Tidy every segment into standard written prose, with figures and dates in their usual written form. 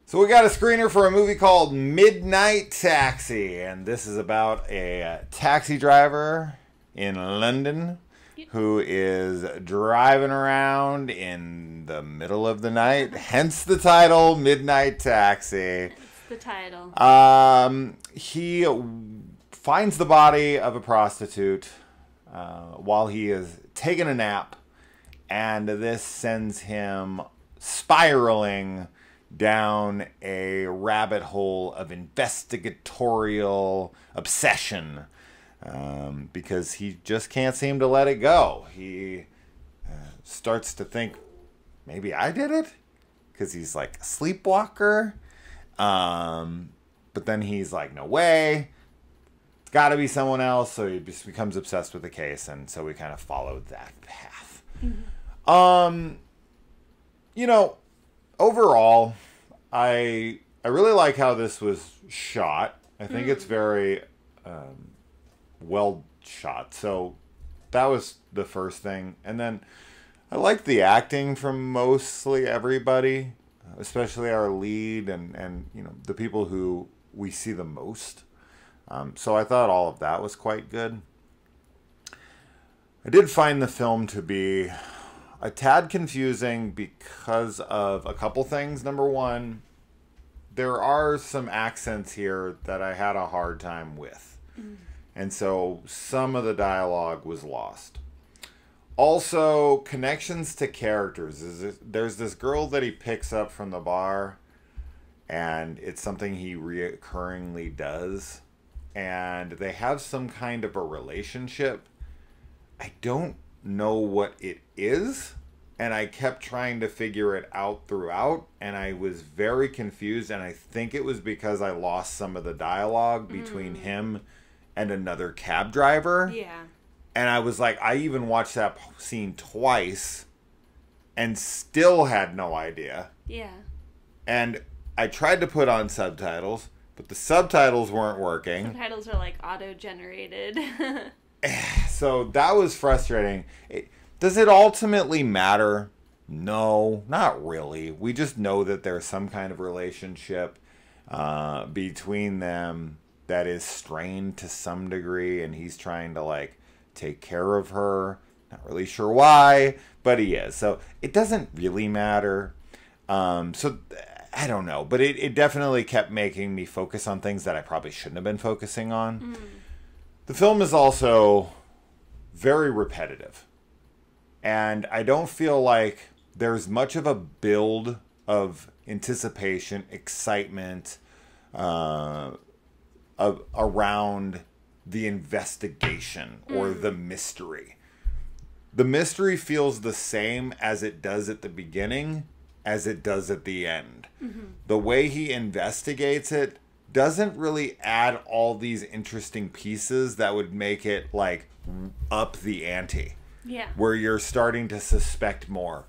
So we got a screener for a movie called Midnight Taxi, and this is about a taxi driver in London who is driving around in the middle of the night, hence the title, Midnight Taxi. It's the title. He finds the body of a prostitute while he is taking a nap, and this sends him spiraling down a rabbit hole of investigatorial obsession because he just can't seem to let it go. He starts to think, maybe I did it? Because he's like a sleepwalker. But then he's like, no way. It's got to be someone else. So he just becomes obsessed with the case. And so we kind of followed that path. Mm-hmm. Overall, I really like how this was shot. I think it's very well shot. So that was the first thing. And then I liked the acting from mostly everybody, especially our lead and the people who we see the most. So I thought all of that was quite good. I did find the film to be a tad confusing because of a couple things. Number one, there are some accents here that I had a hard time with. And so some of the dialogue was lost. Also, connections to characters. There's this girl that he picks up from the bar, and it's something he recurringly does. And they have some kind of a relationship. I don't know what it is, and I kept trying to figure it out throughout, and I was very confused, and I think it was because I lost some of the dialogue between him and another cab driver. Yeah. And I was like, I even watched that scene twice and still had no idea. Yeah. And I tried to put on subtitles, but the subtitles weren't working. Subtitles are like auto-generated. So that was frustrating. Does it ultimately matter? No, not really. We just know that there's some kind of relationship between them that is strained to some degree, and he's trying to take care of her. Not really sure why, but he is. So it doesn't really matter. So I don't know, but it definitely kept making me focus on things that I probably shouldn't have been focusing on. The film is also very repetitive. And I don't feel like there's much of a build of anticipation, excitement around the investigation or the mystery. The mystery feels the same as it does at the beginning as it does at the end. The way he investigates it doesn't really add all these interesting pieces that would make it up the ante. Yeah. Where you're starting to suspect more.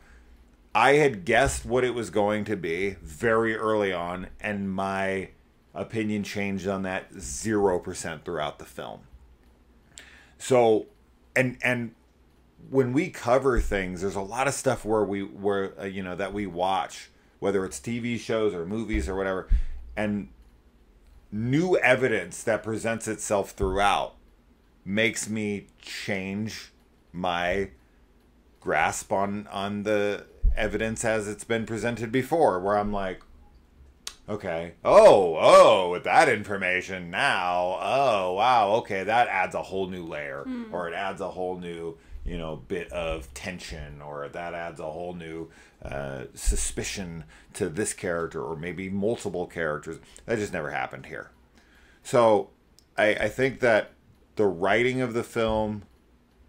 I had guessed what it was going to be very early on, and my opinion changed on that 0% throughout the film. So, and when we cover things, there's a lot of stuff where that we watch, whether it's TV shows or movies or whatever, and new evidence that presents itself throughout makes me change my grasp on the evidence as it's been presented before, where I'm like, okay, with that information now, oh wow, okay, that adds a whole new layer, or it adds a whole new bit of tension, or that adds a whole new suspicion to this character, or maybe multiple characters. That just never happened here. So I think that the writing of the film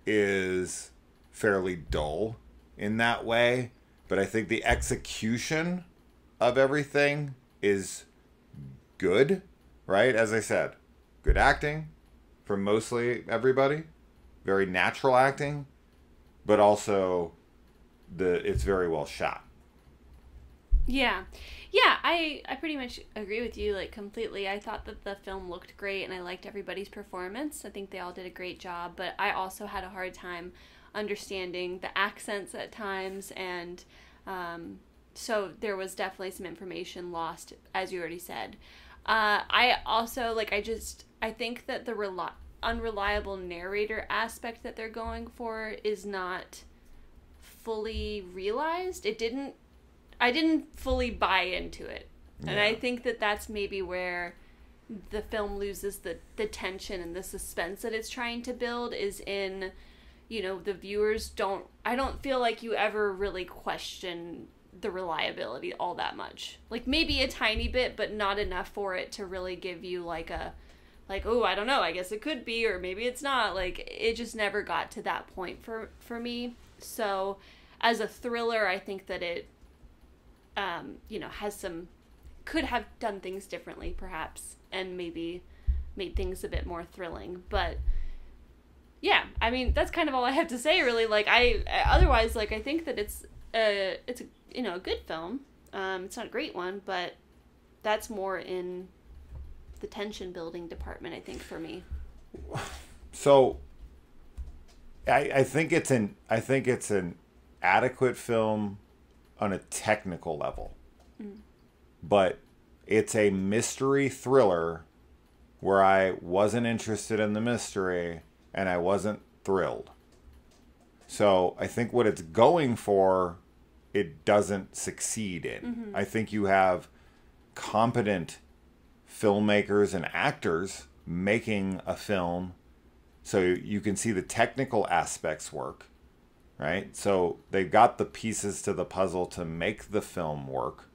is fairly dull in that way, but I think the execution of everything is good, right? As I said, good acting from mostly everybody, very natural acting, but also it's very well shot. Yeah, I pretty much agree with you completely. I thought that the film looked great, and I liked everybody's performance. I think they all did a great job, but I also had a hard time understanding the accents at times, and So there was definitely some information lost, as you already said. I also, like, I think that the unreliable narrator aspect that they're going for is not fully realized. I didn't fully buy into it. Yeah. And I think that that's maybe where the film loses the tension and the suspense that it's trying to build, is in, you know, the viewers I don't feel like you ever really question the reliability all that much. Like, maybe a tiny bit, but not enough for it to really give you like, oh, I don't know, I guess it could be, or maybe it's not. Like, it just never got to that point for me. So as a thriller, I think that it, you know, could have done things differently perhaps, and maybe made things a bit more thrilling. But yeah, I mean, that's kind of all I have to say, really. Like, otherwise, like, I think that it's a, you know, a good film. It's not a great one, but that's more in the tension building department, I think, for me. So I think it's an adequate film on a technical level. But it's a mystery thriller where I wasn't interested in the mystery and I wasn't thrilled. So I think what it's going for, it doesn't succeed in. Mm-hmm. I think you have competent filmmakers and actors making a film so you can see the technical aspects work, right? So they've got the pieces to the puzzle to make the film work.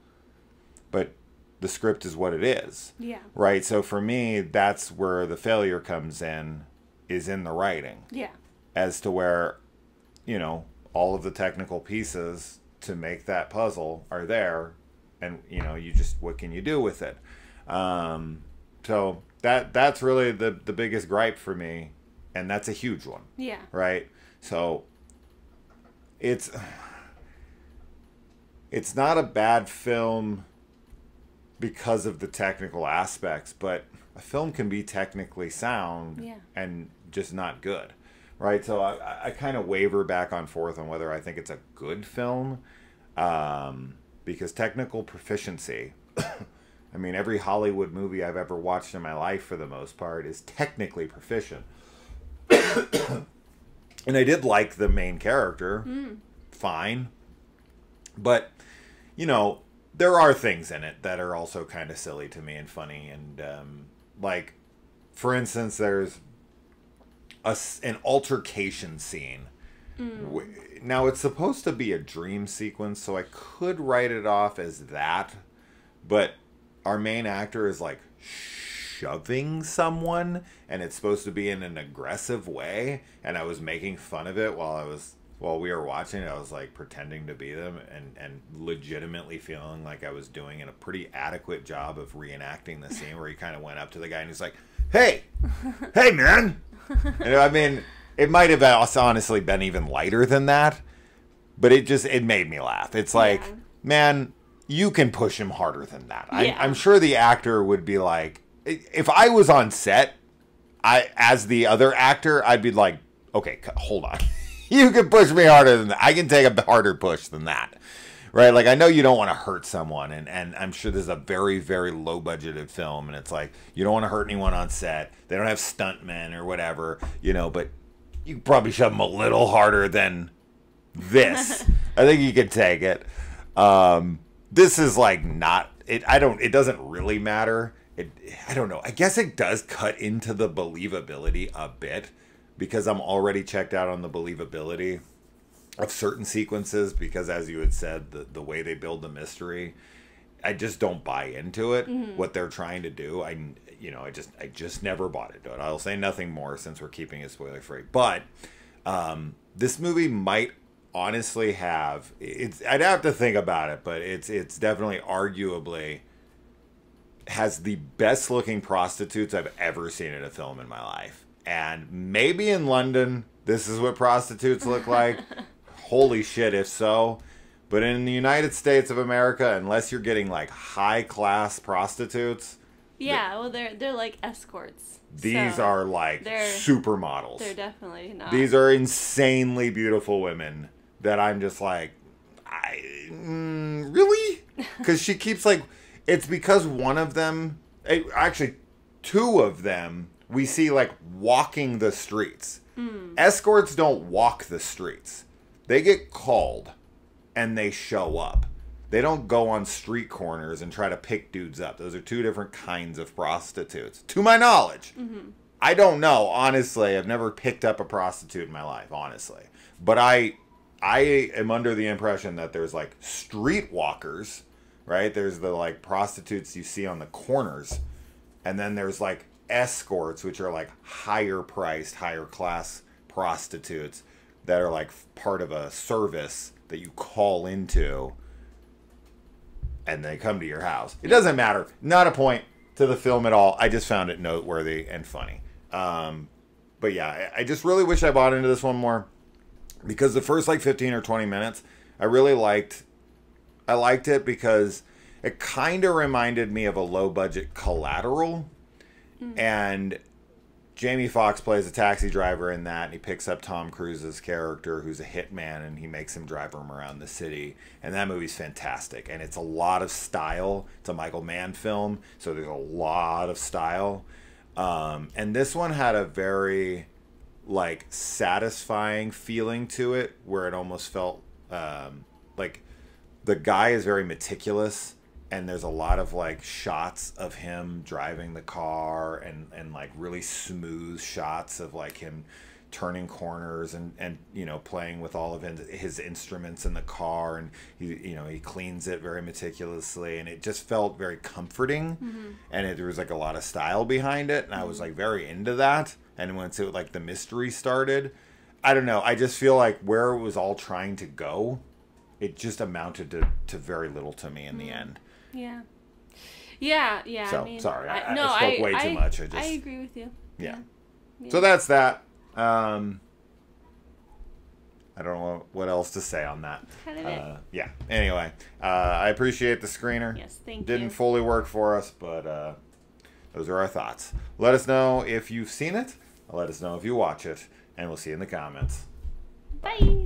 But the script is what it is. Yeah. Right? So for me, that's where the failure comes in, is in the writing. Yeah. As to where, you know, all of the technical pieces to make that puzzle are there. And, you know, what can you do with it? So that's really the biggest gripe for me. And that's a huge one. Yeah. Right? So it's not a bad film because of the technical aspects, but a film can be technically sound and just not good, right? So I kind of waver back and forth on whether I think it's a good film, because technical proficiency, I mean, every Hollywood movie I've ever watched in my life, for the most part, is technically proficient. And I did like the main character, fine, but, you know, there are things in it that are also kind of silly to me and funny. And, like, for instance, there's an altercation scene. Now, it's supposed to be a dream sequence, so I could write it off as that. But our main actor is, like, shoving someone, and it's supposed to be in an aggressive way. And I was making fun of it while we were watching it. I was like pretending to be them and legitimately feeling like I was doing a pretty adequate job of reenacting the scene where he kind of went up to the guy and he's like, hey man. And I mean, it might have honestly been even lighter than that, but it made me laugh. It's like, man, you can push him harder than that. Yeah. I'm sure the actor would be like, if I was on set, as the other actor, I'd be like, okay, hold on. You can push me harder than that. I can take a harder push than that. Right? Like, I know you don't want to hurt someone, and I'm sure this is a very, very low-budgeted film, and it's like, you don't want to hurt anyone on set. They don't have stuntmen or whatever, you know, but you could probably shove them a little harder than this. I think you could take it. This is, like, not... It doesn't really matter. I don't know. I guess it does cut into the believability a bit, because I'm already checked out on the believability of certain sequences, because, as you had said, the way they build the mystery, I just don't buy into it, what they're trying to do. I just never bought into it. I'll say nothing more since we're keeping it spoiler free. But this movie might honestly have, I'd have to think about it, but it's definitely arguably has the best looking prostitutes I've ever seen in a film in my life. And maybe in London, this is what prostitutes look like. Holy shit, if so. But in the United States of America, unless you're getting, like, high-class prostitutes... Yeah, well, they're like escorts. These are, like, supermodels. They're definitely not. These are insanely beautiful women that I'm just like... really? Because she keeps like, it's because one of them, actually two of them, we see like walking the streets. Escorts don't walk the streets. They get called and they show up. They don't go on street corners and try to pick dudes up. Those are two different kinds of prostitutes, to my knowledge. I don't know, honestly. I've never picked up a prostitute in my life, honestly. But I am under the impression that there's like street walkers, right? There's the like prostitutes you see on the corners. And then there's like escorts, which are like higher priced, higher class prostitutes that are like part of a service that you call into and they come to your house. It doesn't matter. Not a point to the film at all. I just found it noteworthy and funny. But yeah, I just really wish I bought into this one more, because the first like 15 or 20 minutes, I liked it because it kind of reminded me of a low budget Collateral. And Jamie Foxx plays a taxi driver in that, and he picks up Tom Cruise's character, who's a hitman, and he makes him drive him around the city. And that movie's fantastic, and it's a lot of style. It's a Michael Mann film, so there's a lot of style. And this one had a very like satisfying feeling to it, where it almost felt like the guy is very meticulous. And there's a lot of like shots of him driving the car and like really smooth shots of like him turning corners and you know, playing with all of his instruments in the car, and he cleans it very meticulously, and it just felt very comforting. And there was like a lot of style behind it, and I was like very into that. And once it like the mystery started, I don't know, I just feel like where it was all trying to go, it just amounted to very little to me in the end. Yeah. So, I mean, sorry, I spoke way too much. I agree with you. Yeah. So that's that. I don't know what else to say on that. Kind of it. Yeah. Anyway, I appreciate the screener. Yes, thank you. Didn't fully work for us, but those are our thoughts. Let us know if you've seen it. Let us know if you watch it, and we'll see you in the comments. Bye.